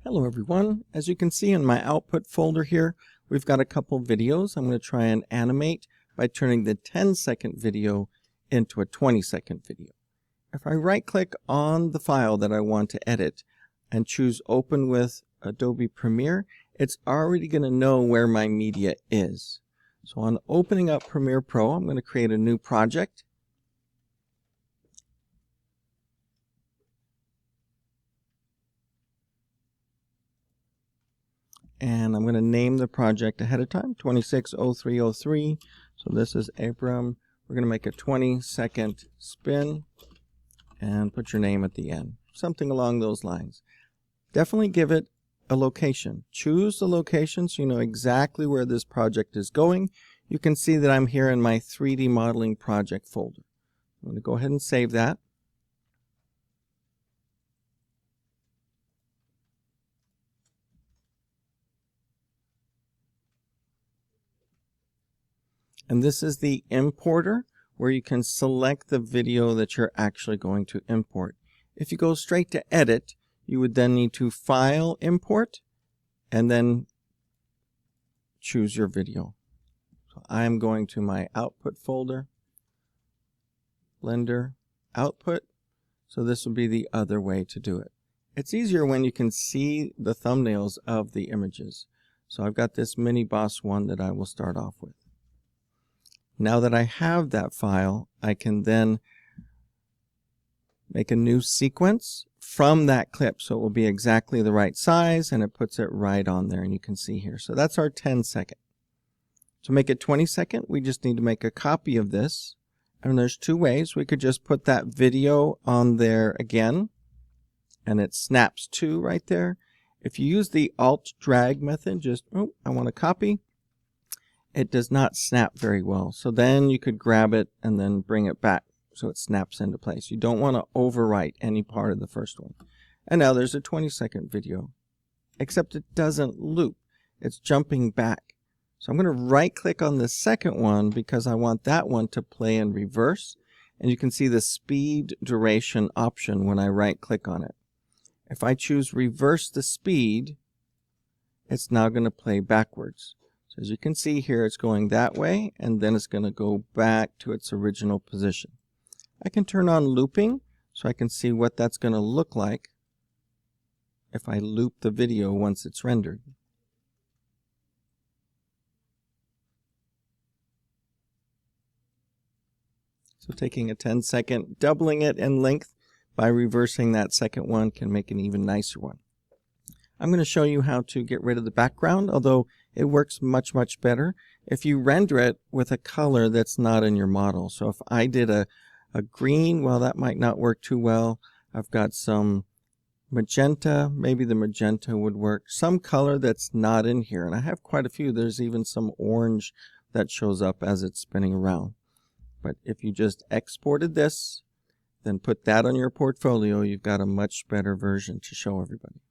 Hello everyone. As you can see in my output folder here, we've got a couple videos. I'm going to try and animate by turning the 10-second video into a 20-second video. If I right-click on the file that I want to edit and choose Open with Adobe Premiere, it's already going to know where my media is. So on opening up Premiere Pro, I'm going to create a new project. And I'm going to name the project ahead of time, 260303. So this is Abram. We're going to make a 20-second spin and put your name at the end. Something along those lines. Definitely give it a location. Choose the location so you know exactly where this project is going. You can see that I'm here in my 3D modeling project folder. I'm going to go ahead and save that. And this is the importer where you can select the video that you're actually going to import. If you go straight to edit, you would then need to file, import, and then choose your video. So I'm going to my output folder, Blender, output. So this would be the other way to do it. It's easier when you can see the thumbnails of the images. So I've got this Mini Boss one that I will start off with. Now that I have that file, I can then make a new sequence from that clip. So it will be exactly the right size and it puts it right on there, and you can see here. So that's our 10-second. To make it 20-second, we just need to make a copy of this. And there's two ways. We could just put that video on there again, and it snaps to right there. If you use the Alt drag method, just, I want to copy. It does not snap very well. So then you could grab it and then bring it back so it snaps into place. You don't want to overwrite any part of the first one. And now there's a 20-second video, except it doesn't loop. It's jumping back. So I'm going to right-click on the second one because I want that one to play in reverse. And you can see the speed duration option when I right-click on it. If I choose reverse the speed, it's now going to play backwards. So as you can see here, it's going that way, and then it's going to go back to its original position. I can turn on looping so I can see what that's going to look like if I loop the video once it's rendered. So taking a 10-second, doubling it in length by reversing that second one can make an even nicer one. I'm going to show you how to get rid of the background, although it works much, much better if you render it with a color that's not in your model. So if I did a green, well, that might not work too well. I've got some magenta, maybe the magenta would work. Some color that's not in here, and I have quite a few. There's even some orange that shows up as it's spinning around. But if you just exported this, then put that on your portfolio, you've got a much better version to show everybody.